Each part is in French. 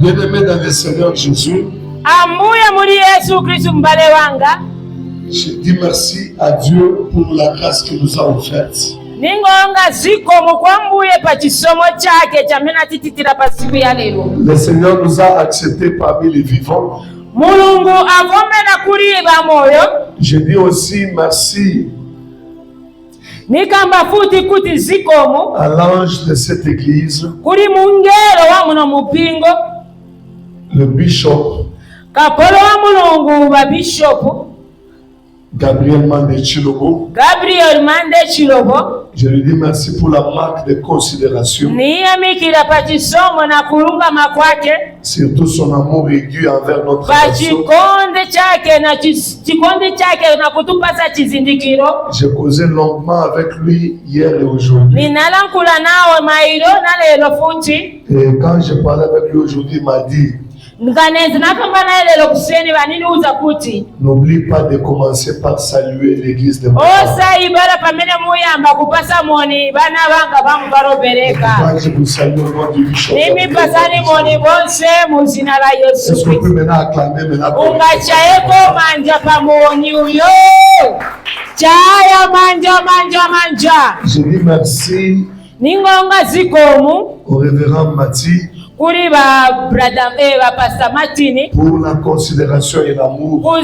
Bien-aimés dans le Seigneur Jésus, je dis merci à Dieu pour la grâce qu'il nous a offerte. Le Seigneur nous a acceptés parmi les vivants. Je dis aussi merci à l'ange de cette église, le bishop Gabriel Mande Chilobo. Je lui dis merci pour la marque de considération, surtout son amour aigu envers notre nation. J'ai causé longuement avec lui hier et aujourd'hui. Et quand je parlais avec lui aujourd'hui, il m'a dit: n'oublie pas de commencer par saluer l'église de mon Père. Je vous salue au nom du bishop. Est-ce qu'on peut maintenant acclamer Je dis merci au révérend Mati pour la considération et l'amour.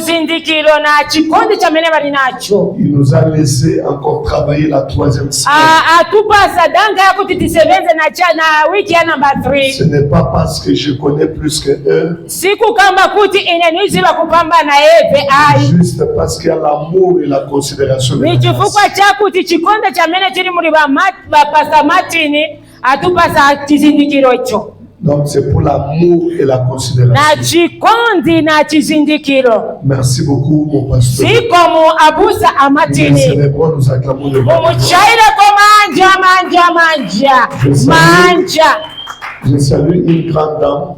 Il nous a laissé encore travailler la 3e semaine. Ce n'est pas parce que je connais plus que eux, juste parce qu'il y a l'amour et la considération de la grâce. Donc c'est pour l'amour et la considération. Merci beaucoup mon pasteur. Nous célébrons, nous acclamons le Je salue une grande dame,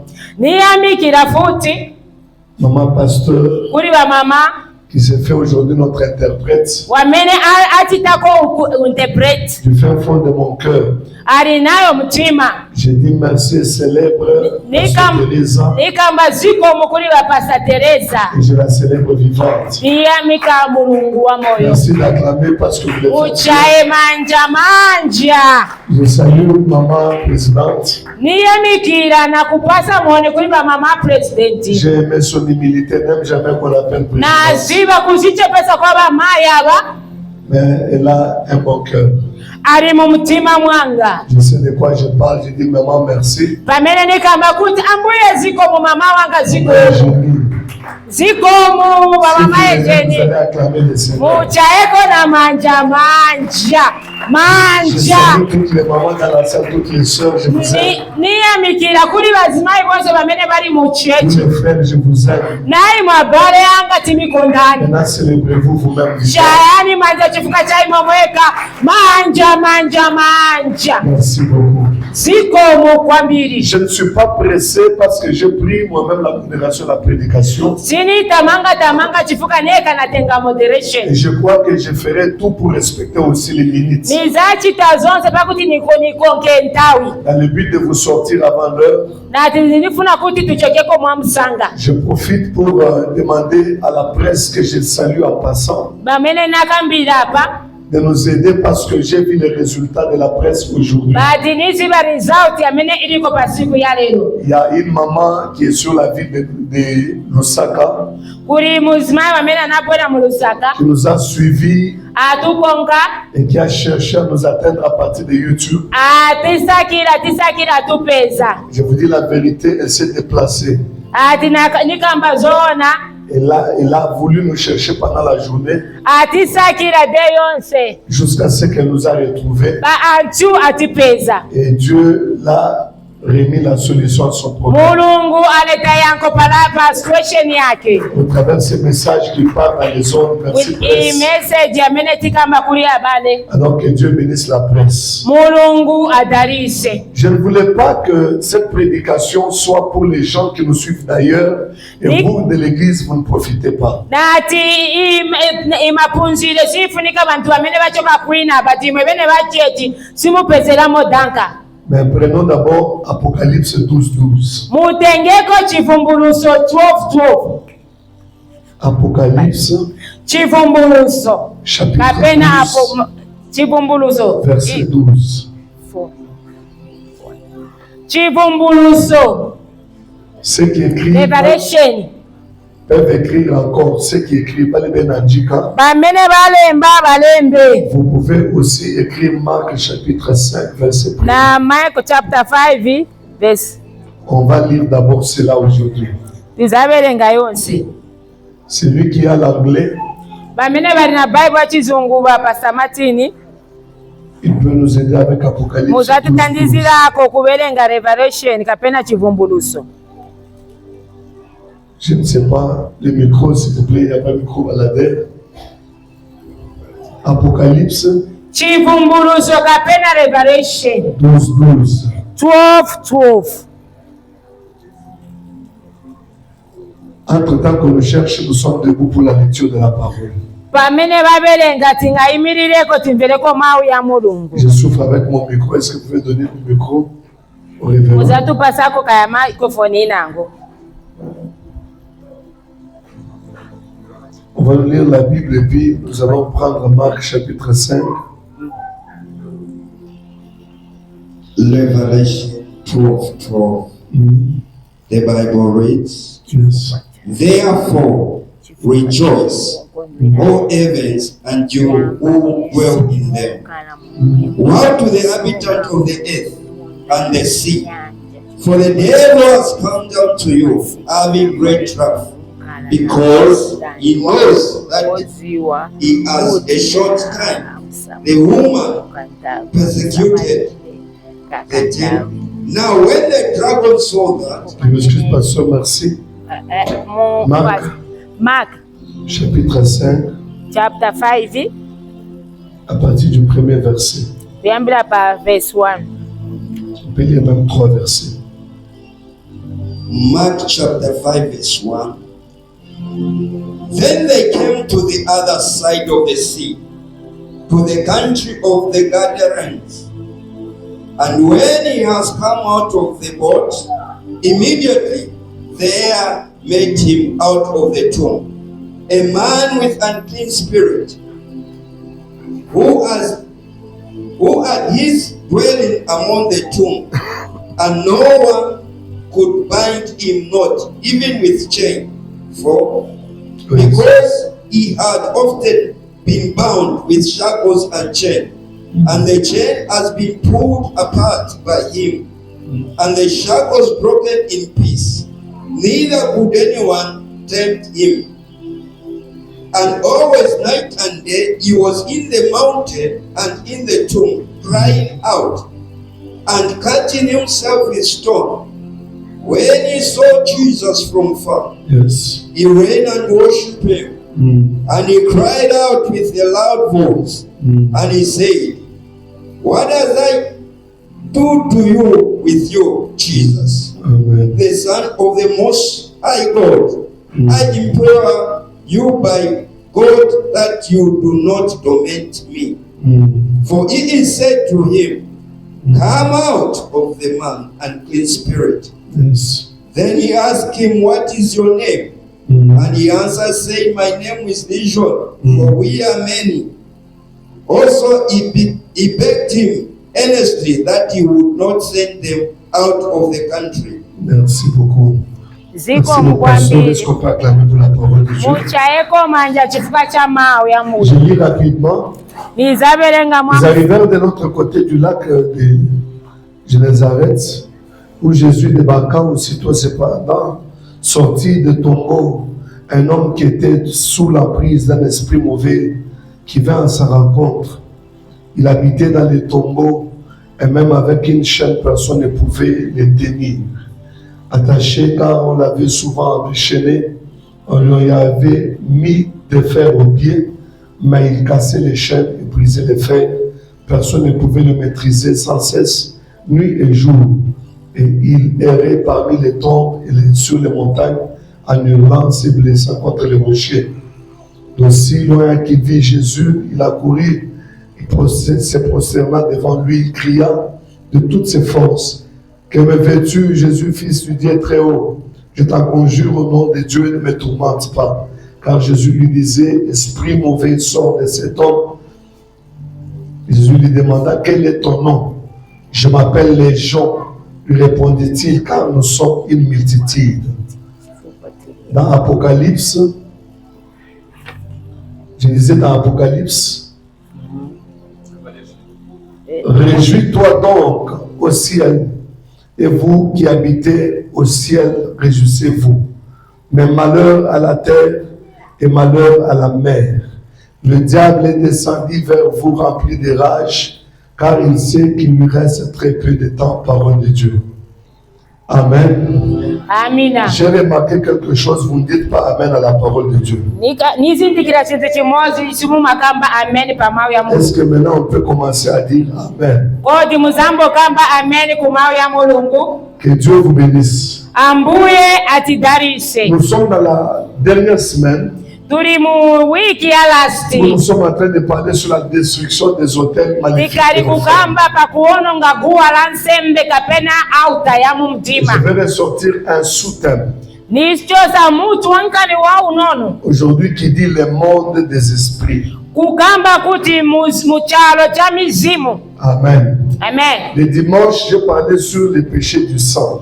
maman pasteur, qui s'est fait aujourd'hui notre interprète. Du fin fond de mon cœur, je dis merci et célèbre Teresa. Et je la célèbre vivante. Merci d'acclamer parce que vous êtes. Je salue maman présidente. J'ai aimé son humilité, même jamais qu'on l'appelle présidente. Mais elle a un bon cœur. Je sais de quoi je parle. Je dis maman merci. Acclamer le Seigneur. Je salue toutes les mamans dans la salle, toutes les soeurs, je vous aime. Tous les frères, je vous aime. Maintenant, célébrez-vous vous-même. Merci beaucoup. Je ne suis pas pressé parce que j'ai pris moi-même la modération de la prédication. Et je crois que je ferai tout pour respecter aussi les limites. Dans le but de vous sortir avant l'heure, je profite pour demander à la presse que je salue en passant de nous aider parce que j'ai vu les résultats de la presse aujourd'hui. Il y a une maman qui est sur la ville de Lusaka qui nous a suivis et qui a cherché à nous atteindre à partir de YouTube. Je vous dis la vérité, elle s'est déplacée. Elle a voulu nous chercher pendant la journée jusqu'à ce qu'elle nous a retrouvés. Et Dieu l'a remis la solution à son problème. Au travers de ces messages qui parlent à les ondes, merci presse. Alors que Dieu bénisse la presse. Je ne voulais pas que cette prédication soit pour les gens qui nous suivent d'ailleurs et vous de l'église, vous ne profitez pas. Mais prenons d'abord Apocalypse 12:12. Mutengeko chivumbuluso 12:12. Apocalypse Chivumbuluso. chapitre Kapena 12, hapo chivumbuluso. verset 12. Chivumbuluso. Ceux qui écrivent Revelation. peuvent écrire encore. Ceux qui écrivent pas les Benandjika. Bamene balemba balembe. Vous pouvez aussi écrire Marc chapitre 5 verset 1. Na Mark chapter 5 verse. On va lire d'abord cela aujourd'hui. Tizabelenga yonse. Celui qui a l'anglais, Bamene bali na Bible chizungu ba Pastor Martin. il peut nous aider avec Apocalypse 12:12. Muzatitandizirako kubelenga Revelation kapena chivumbuluso. Je ne sais pas, le micro s'il vous plaît, il n'y a pas de micro à la tête. Apocalypse Chivumbuluso kapena Revelation 12:12. 12:12. Entre-temps que nous cherchons, nous sommes debout pour la lecture de la parole. Pamene babelenga tingayimirireko timvereko mawu ya Mulungu. Je souffre avec mon micro. Est-ce que vous pouvez donner le micro au révérend? Muzatupasako kaya microphone inango. On va lire la Bible et puis nous allons prendre Marc chapitre 5. Revelation 12:12. The Bible reads, Yes. Therefore rejoice, O heavens, and you who dwell in them. Woe to the inhabitants of the earth and the sea, for the devil has come down to you, having great wrath, because he knows that he has a short time. The woman persecuted the devil. Now when the dragon saw that, Je m'excuse, pasteur, merci. Mark Chapitre 5, chapter 5 à partir du premier verset. kuyambira pa verse 1. On peut lire même 3 versets. Mark chapter 5 verse 1. Then they came to the other side of the sea, to the country of the Gadarenes. And when he has come out of the boat, immediately there met him out of the tomb a man with unclean spirit, who had his dwelling among the tomb, and no one could bind him not, even with chain, for because he had often been bound with shackles and chain, and the chain has been pulled apart by him, and the shackles broken in pieces. Neither could anyone tempt him. And always night and day he was in the mountain and in the tomb, crying out and cutting himself with stone. When he saw Jesus from far, Yes. he ran and worshipped him. And he cried out with a loud voice, and he said, What does I do to you with you, Jesus, Amen. the Son of the Most High God? I implore you by God that you do not torment me. For it is said to him, Come out of the man, unclean spirit. Yes. Then he asked him, What is your name? And he answered, saying, My name is Legion, for we are many. Also he begged him earnestly that he would not send them out of the country. Merci beaucoup. Ziko Merci beaucoup. Est-ce mkwambiri. qu'on peut acclamer pour la parole de Dieu? Muchaeko manja chifuka cha mawu ya Je Mulungu. lis rapidement. Nizabelenga Ils mwa arrivèrent de l'autre côté du lac de Génézareth, où Jésus débarqua aussitôt cependant, sortit de tombeau un homme qui était sous l'emprise d'un esprit mauvais qui vint à sa rencontre. Il habitait dans les tombeaux et même avec une chaîne, personne ne pouvait le tenir. Attaché car on l'avait souvent enchaîné, on lui avait mis des fers aux pieds, mais il cassait les chaînes et brisait les fers. Personne ne pouvait le maîtriser sans cesse, nuit et jour. Et il errait parmi les tombes et sur les montagnes en hurlant, se blessant contre les rochers. D'aussi loin qu'il vit Jésus, il a couru, il se prosterna devant lui, il cria, de toutes ses forces, que me vêtu, Jésus, fils du Dieu très haut. Je t'en conjure au nom de Dieu, ne me tourmente pas. Car Jésus lui disait, esprit mauvais sort de cet homme. Jésus lui demanda, quel est ton nom? Je m'appelle Légion, lui répondit-il, car nous sommes une multitude. Dans Apocalypse, je disais dans Apocalypse, réjouis-toi donc au ciel, et vous qui habitez au ciel, réjouissez-vous. Mais malheur à la terre et malheur à la mer. Le diable est descendu vers vous rempli de rage, car il sait qu'il lui reste très peu de temps, parole de Dieu. Amen. Amina. J'ai remarqué quelque chose, vous ne dites pas Amen à la parole de Dieu. Est-ce que maintenant on peut commencer à dire Amen? Que Dieu vous bénisse. Nous sommes dans la dernière semaine. Nous sommes en train de parler sur la destruction des hôtels magnifiques. Je vais ressortir un sous-thème aujourd'hui qui dit le monde des esprits. Amen. Amen. Le dimanche, je parlais sur les péchés du sang.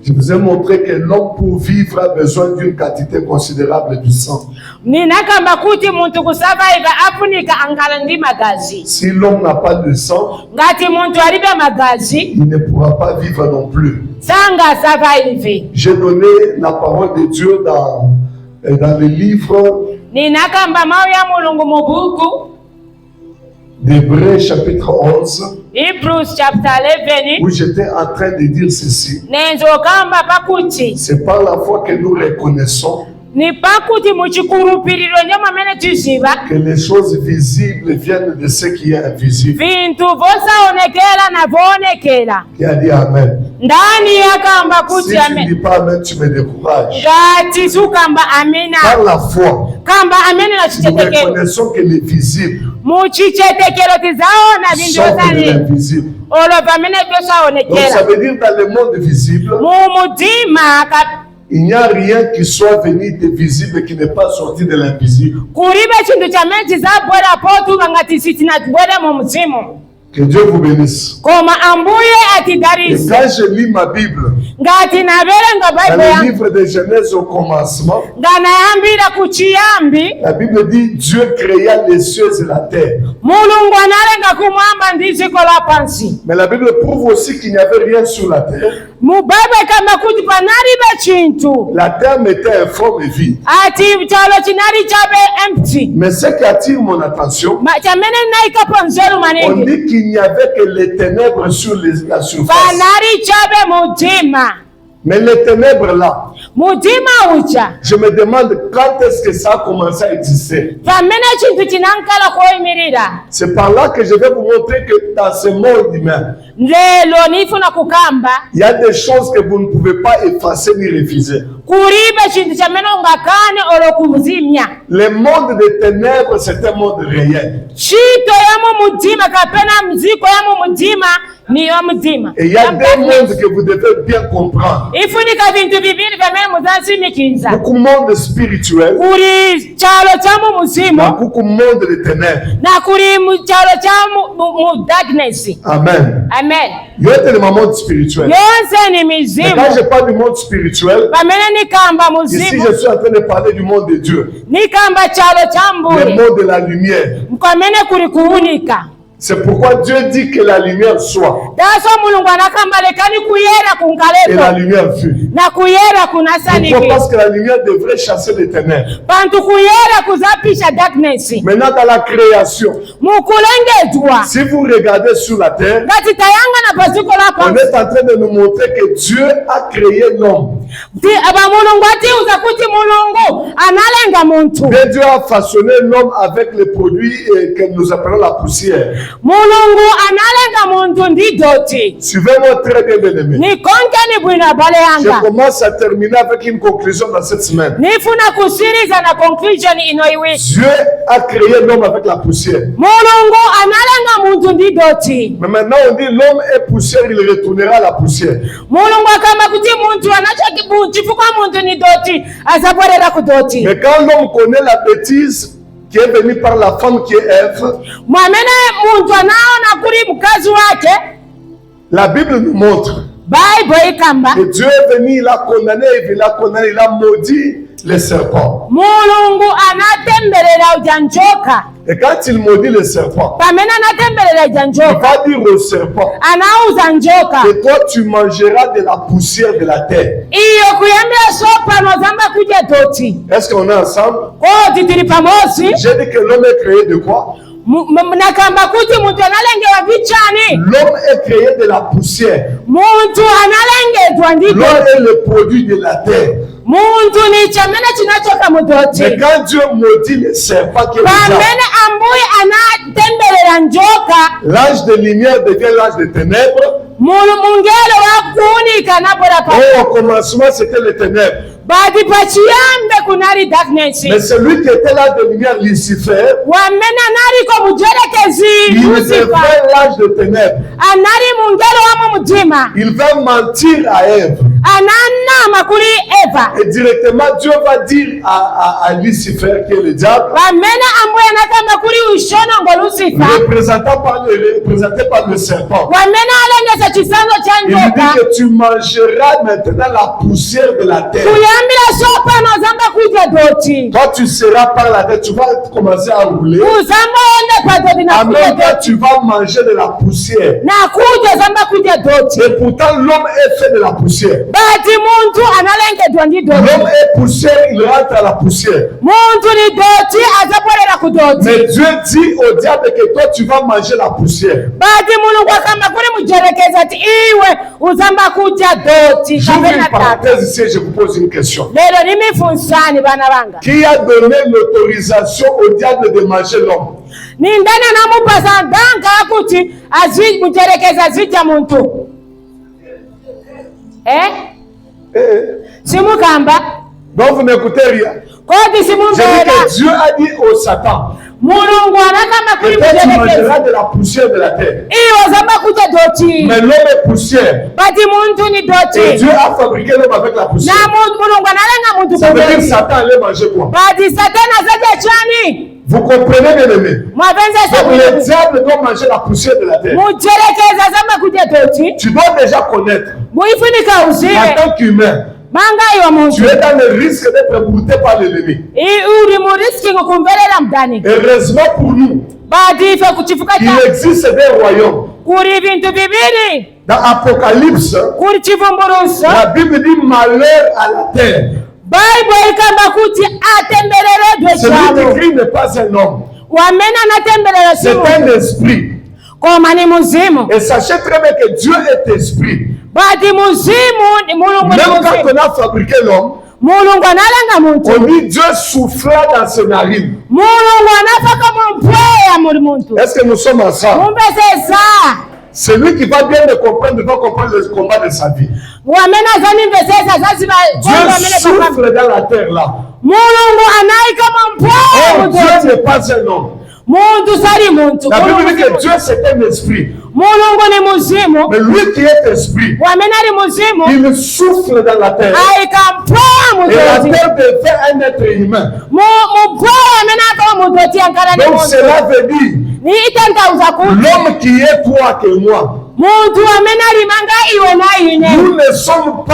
Je vous ai montré que l'homme pour vivre a besoin d'une quantité considérable du sang. Si l'homme n'a pas de sang, il ne pourra pas vivre non plus. J'ai donné la parole de Dieu dans le livre d'Hébreux chapitre 11, où j'étais en train de dire ceci. C'est par la foi que nous reconnaissons que les choses visibles viennent de ce qui est invisible. Qui a dit Amen? Si tu ne dis pas Amen, tu me décourages. Par la foi, nous reconnaissons que les visibles sortent de l'invisible. Donc ça veut dire dans le monde visible, il n'y a rien qui soit venu de visible qui n'est pas sorti de l'invisible. Que Dieu vous bénisse. Et quand je lis ma Bible, dans le livre de Genèse au commencement, la Bible dit Dieu créa les cieux et la terre. Mais la Bible prouve aussi qu'il n'y avait rien sur la terre. La terre m'était informe et vide. Mais ce qui attire mon attention, on dit qu'il n'y avait que les ténèbres sur la surface. Mais les ténèbres là, je me demande quand est-ce que ça a commencé à exister. C'est par là que je vais vous montrer que dans ce monde humain, il y a des choses que vous ne pouvez pas effacer ni refuser. Le monde des ténèbres, c'est un monde réel. Et il y a des mondes que vous devez bien comprendre. Beaucoup de monde spirituel, beaucoup de monde de ténèbres. Amen. Amen. Il y a tellement de monde spirituel. Mais quand je parle du monde spirituel, ici je suis en train de parler du monde de Dieu. Le monde de la lumière. C'est pourquoi Dieu dit que la lumière soit. Et la lumière fut. Pourquoi? Parce que la lumière devrait chasser les ténèbres. Maintenant dans la création, si vous regardez sur la terre, on est en train de nous montrer que Dieu a créé l'homme. Dieu a façonné l'homme avec les produits que nous appelons la poussière. Et ndi doti. Suivez-moi très bien, bien-aimé. Ni konkani bwina bale Je yanga. commence à terminer avec une conclusion dans cette semaine. Nifuna kusiriza na conclusion ino iwiki. Dieu a créé l'homme avec la poussière. Mulungu analenga muntu ndi doti. Mais maintenant on dit l'homme est poussière, il retournera à la poussière. Mulungu akamba kuti muntu anacho chifukwa muntu ni doti azabwerera ku doti. Mais quand l'homme connaît la bêtise qui est venue par la femme qui est Ève, Mwamene muntu anaona kuri mkazi wake. la Bible nous montre Bible ikamba que Dieu est venu, il a condamné, il a maudit les serpents. Mulungu anatembelela ujanjoka. Et quand il maudit les serpents, Pamena anatembelela il ujanjoka. va dire aux serpents Anauza njoka. que toi tu mangeras de la poussière de la terre. Iyo kuyambia sopa nozamba kuja doti. Est-ce qu'on est ensemble? Ko titiri pamosi. J'ai dit que l'homme est créé de quoi? Nakamba kuti muntu analengewa vichani. L'homme est créé de la poussière. Muntu analengedwa ndi L'homme doti. est le produit de la terre. Muntu ni chamene chinachoka mu doti. Mais quand Dieu maudit les serpents qui est déjà, Pamene ambuye anatembelela njoka. l'âge de lumière devient l'âge de ténèbres. Mungelo wakuunika napora pa. Au commencement, c'était les ténèbres. Badi pachiyambe kunari darkness. Mais celui qui était l'âge de lumière, Lucifer, Wamena nari ko mujerekezi il Lucifer. devient l'âge de ténèbres. Anari mungelo wa mumutima. Il va mentir à Ève. Ananama kuri Eva. Et directement, Dieu va dire à Lucifer, qui est le diable, Wamena ambuye nakamba kuri ushono ngo Lucifer. représenté par le serpent. Wamena alengeza chisango cha Il lui dit njoka. que tu mangeras maintenant la poussière de la terre. Kuyambira sopa nozamba kuja doti. Toi, tu seras par la terre, tu vas commencer à rouler. Uzamba ende pa doti na En kuja même temps, doti. tu vas manger de la poussière. Na kuja zamba kuja doti. Et pourtant, l'homme est fait de la poussière. Bati muntu analengedwa ndi doti. L'homme est poussière, il rentre à la poussière. Muntu ni doti azabwerera ku doti. Mais Dieu dit au diable que toi, tu vas manger la poussière. Bati mulungu akamba kuri mujerekeza ati iwe uzamba kuja doti. J'ouvre Kapena une tatu. parenthèse ici et je vous pose une question. Lero nimifunsani bana banga. Qui a donné l'autorisation au diable de manger l'homme? Ni ndani anamupasa ndanga akuti mujerekeza azija muntu. Simukamba. Donc vous n'écoutez rien. Kodi J'ai dit simumbera. que Dieu a dit au Satan Mulungu anakamba que kuri toi tu mujerekeza. mangeras de la poussière de la terre. Iwe uzamba kuja doti. Mais l'homme est poussière. Bati muntu ni Et doti. Dieu a fabriqué l'homme avec la poussière. Na mulungu analenga muntu Ça veut dire que kudoti. Satan allait manger quoi? Bati satana zaja chani. Vous comprenez, bien aimé? Mwapenzi Donc le sabu. diable doit manger la poussière de la terre. Mujerekeza zamba kuja doti. Tu dois déjà connaître, Muifunika en uzive. tant qu'humain, Manga iwa tu muntu. es dans le risque d'être brouté par l'ennemi. Uri muriski ngukumverera mdani. Heureusement pour nous, Badi ife kuchifuka il cha. existe des royaumes. Kuri vintu bibiri. Dans Apocalypse, Kuri chivumburuso. la Bible dit malheur à la terre. Bible ikamba kuti atembereredwe Celui chalo. qui crie n'est pas un homme, Wamena anatemberera c'est simu. un esprit. Koma ni muzimu. Et sachez très bien que Dieu est esprit. Badi muzimu ni mulungu ni Même quand muzimu. on a fabriqué l'homme, Mulungu analenga muntu. on dit Dieu souffla dans ses narines. Mulungu anafaka mumpweya muri muntu. Est-ce que nous sommes ensemble? Mumbesesa. Celui qui va bien le comprendre va comprendre le combat de sa vie. Wamena zani mbesesa zaziba. Dieu souffle dans la terre là. Mulungu anaika mumpweya Oh, Dieu muntu. n'est pas un homme. Muntu sari muntu. La Bible dit Mulungu que Dieu c'est un esprit. ni muzimu. Mais lui qui est esprit, Wamena ni muzimu. il souffle dans la terre. Aika mpweya Et la mutozi. terre devient un être humain. Mpweya wamena akaba mutoti ankala ni Donc muntu. cela veut dire Ni itantauza kuti. l'homme qui est toi que moi. Muntu wamena limanga iwe na ine. Nous ne sommes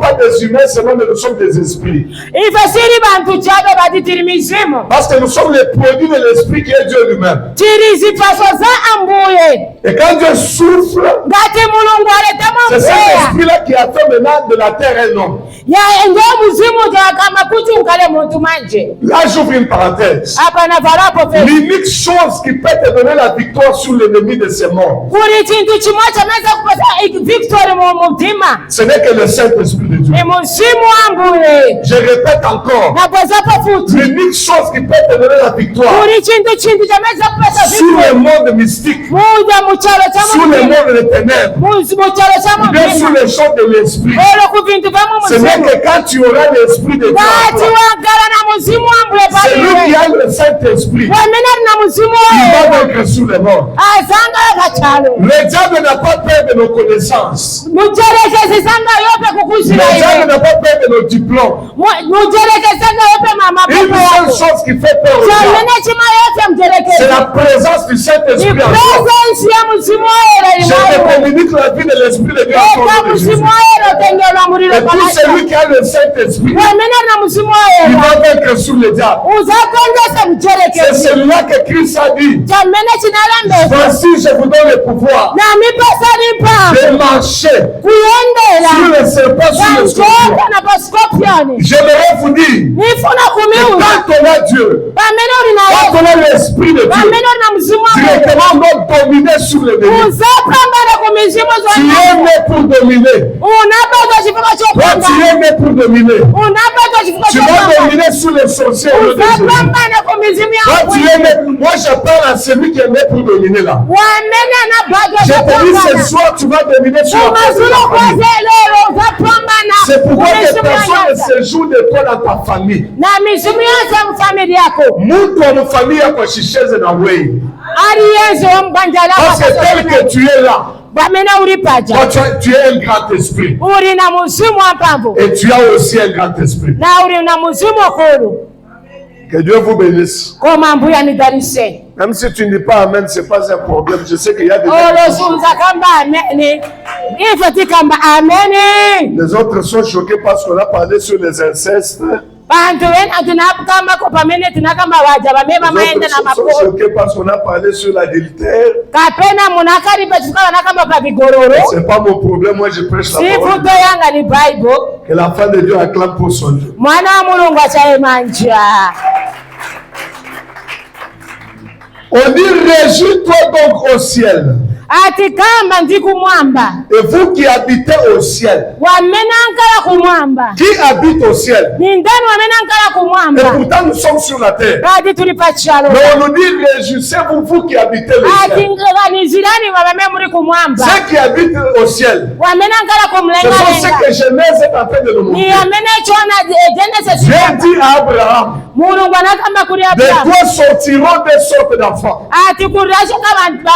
pas des humains seulement, mais nous sommes des esprits. Ife siri bantu chabe bati tiri mizimu. Parce que nous sommes les produits de l'esprit qui est Dieu lui-même. Tiri zipaso za ambuye. Et quand Dieu souffle, Ngati mulungu aletamo C'est cet esprit-là qui a fait maintenant de la terre un homme. Ya ndio mzimu kama kuti ukale muntu manje. Là, j'ouvre une parenthèse. Hapa na valapo pe. L'unique chose qui peut te donner la victoire sur l'ennemi de ces morts, Kuri chintu chimoja meza kupata victory mu mtima. ce n'est que le Saint-Esprit de Dieu. Ni mzimu ambule. Je répète encore. Na kwa zapo futi. L'unique chose qui peut te donner la victoire Kuri chintu chameza kupata sur le monde mystique, muda muchalo cha sur le monde des ténèbres, muchalo cha ou bien sur les choses de l'esprit. Olo kuvintu vamu Ce n'est que quand tu auras l'esprit de Dieu en Kati toi, wangala na mzimu ambule c'est lui qui pale. a le Saint-Esprit. Wamena na mzimu Il va wewe. vaincre sur les morts. Azanga kachalo. Le diable n'a pas peur de nos connaissances. Mujerekeze sanga yope Le kukushira diable iwe. n'a pas peur de nos diplômes. Mujerekeze sanga yope mama Une pepe seule wako. chose qui fait peur au diable, Chamene chima yote c'est mjerekeze. la présence du Ni Saint-Esprit en toi. presence ya mzimu wewe Je te iwe. communique la vie de l'Esprit de Dieu en Eka toi, de Jésus. mzimu wewe tengelwa mulilo Et tout celui qui a le Saint-Esprit, Wamena na mzimu il wewe. va vaincre sur le diable. Uzakondesa C'est mjerekeze. celui-là que Christ a dit. Chamene chinalambe. Voici, je vous donne le pouvoir Na mipasa nipa. de marcher Kuyendela. sur les serpents, sur les scorpions. Wanjoka na pascorpioni. J'aimerais vous dire, Nifuna kumiuza. quand on a Dieu, Pamene uri na quand Yesu. on a l'Esprit de Dieu, Pamene uri na mzimu wa Mungu. directement on doit dominer sur l'ennemi. Uzapambana ku mizimu Tu es zonna. né pour dominer. Unapata kifungo Toi, tu chopambana. es né pour dominer. Unapata kifungo Tu vas chopambana. dominer sur les sorciers au nom de Jésus. Uzapambana ku mizimu ya Toi, tu Mungu. es né. Moi, je parle à celui qui est né pour dominer là. Wamene na bado Je te dis ce zapambana. soir, tu vas dominer sur la face de Umazulo ta famille. kwaze lero uzapambana. C'est pourquoi ku que mizimu ya personne ne Nyanza. séjourne de toi dans ta famille. Na mizimu yose mu family yako. Mtu wa mfamilia yako shisheze na wewe. Ali Yesu omuganja Parce que tel que tu es là, Bamene uri paja. toi, tu es un grand esprit. Uri na muzimu wa mpamvu. Et tu as aussi un grand esprit. Na uri na muzimu okulu. Que Dieu vous bénisse. Koma mbuya nidarise. Même si tu ne dis pas Amen, ce n'est pas un problème. Je sais qu'il y a des gens. Olosunza kamba ameni. Ifati kamba ameni. Les autres sont choqués parce qu'on a parlé sur les incestes. Bantu wena tunakamba ko pamene tunakamba waja bameba Les maende autres na sont makolo. choqués parce qu'on a parlé sur l'adultère. Kapena munakari pachukala nakamba pa vigororo. Ce n'est pas mon problème. Moi, je prêche la Si parole. futo yanga ni Bible. Que la fin de Dieu acclame pour son Dieu. Mwana wa Mulungu achaye manja. On dit réjouis-toi donc au ciel. Ati kamba ndi kumwamba. Et vous qui habitez au ciel. Wamena ankala kumwamba. Qui habite au ciel? Ni ndani wamena ankala Et kumwamba. pourtant nous sommes sur la terre. Kadi tuli pachalo. Mais on nous dit réjouissez-vous, vous qui habitez le Ati ciel. ngani zirani wameme muri kumwamba. Ceux qui habitent au ciel. Wamena ankala Ce sont ceux kumlenga. que Genèse est en train de nous Ni montrer. amene chona Genesis. Dieu dit à Abraham, Mulungu anakamba kuri de Abrahamu. toi sortiront des sortes d'enfants. Ati kurasho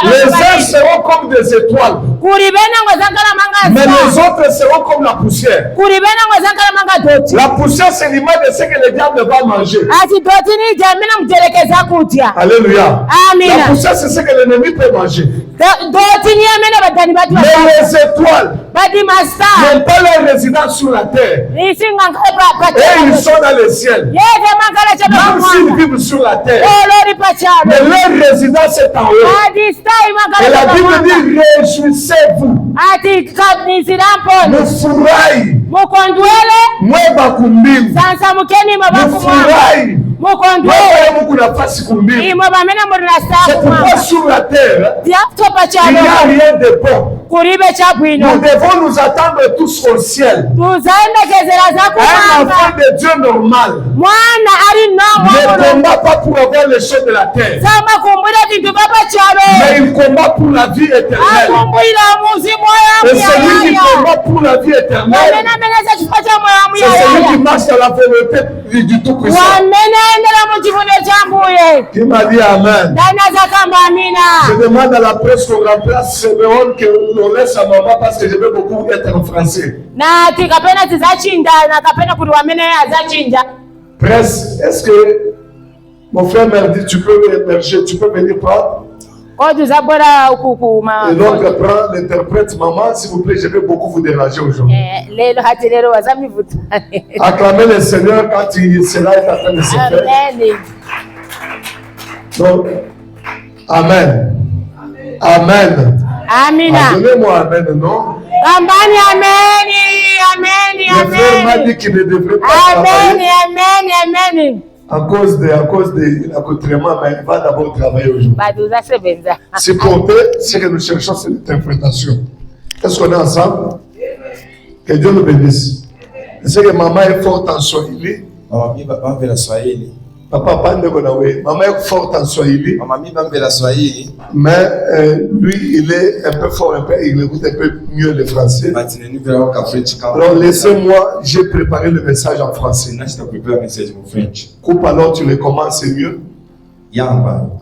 Les uns kama seront comme des étoiles, kuri bena ngozangala mais manga. les autres seront comme la poussière. Kuri bena ngozangala manga doti. La poussière, c'est l'image de ce que le diable va manger. Ati doti ni jamina mjelekeza kutya. Alléluia. Amina. La poussière, c'est ce que l'ennemi peut manger. Doti ni amene badani batu. Mais les étoiles Badi masta. n'ont pas leur résidence sur la terre. Isinga nkapa Et ils pachalo. sont dans le ciel. Yeke mangala chaba Même s'ils kumwamba. vivent sur la terre. Olori pachalo. Mais leur résidence est en haut. Ati stai Et mangala la chaba Bible kumwamba. dit réjouissez-vous. Ati kabnisiramponi. Mufurahi. Mukondwele. Mweba kumbingu. Sansa mukeni mabaku mwamba. Mufurahi. Mukondwele. Mweba muku nafasi kumbingu. Imo bamena muri na C'est saa pourquoi kumwamba. sur la terre, Tiakuto il n'y a pachalo. rien de bon. Kuribe chabwino. Nous devons nous attendre tous au ciel. Tuzaendekezera za Un kumwamba. enfant de Dieu normal Mwana ari no ne mwono. combat pas pour avoir les choses de la terre, Sama kumbura vintu papachalo. mais il combat pour la vie éternelle. Akumbwila muzimu Et ya celui qui yaya. combat pour la vie éternelle, Wamena meneza chifo cha moyo c'est celui qui yaya. marche dans la volonté du Tout-Puissant. Wamena endela mu chifundo cha mbuye. Qui m'a dit Amen. Danaza kamba amina. Je demande à la presse qu'on remplace Séméon, que l'on laisse à maman parce que je veux beaucoup être en français. Na tikapena tizachinja na kapena kuti wamene azachinja. Presse, est-ce que mon frère m'a dit tu peux émerger, tu peux venir prendre? Kodi zabora ukuku ma. Et l'autre prend l'interprète. Maman, s'il vous plaît, je vais beaucoup vous déranger aujourd'hui. Lelo hati lelo wazamivuta. Acclamez le Seigneur quand cela est en train de se faire. Amen. Donc, Amen. Amen. Amina. Donnez-moi Amen, non? Ambani, amen, amen, Le frère m'a amen. dit qu'il ne devrait pas Amen, travailler amen. à cause de l'accoutrement, mais il va d'abord travailler aujourd'hui. Baduza sebenza. Supporter ce que nous cherchons, c'est l'interprétation. Est-ce qu'on est ensemble? Que Dieu nous bénisse. Je sais que maman est forte en Swahili. Mama mi bamvela Swahili. Papa pande konawe. Maman est forte en Swahili. Mama mi bamvela Swahili. Mais lui, il est un peu fort, il écoute un peu mieux le français. Batine ni vela ka French ka. Alors laissez-moi, j'ai préparé le message en français. Nashita prepare message mu French. Coupe alors, tu le commences, c'est mieux. Yamba.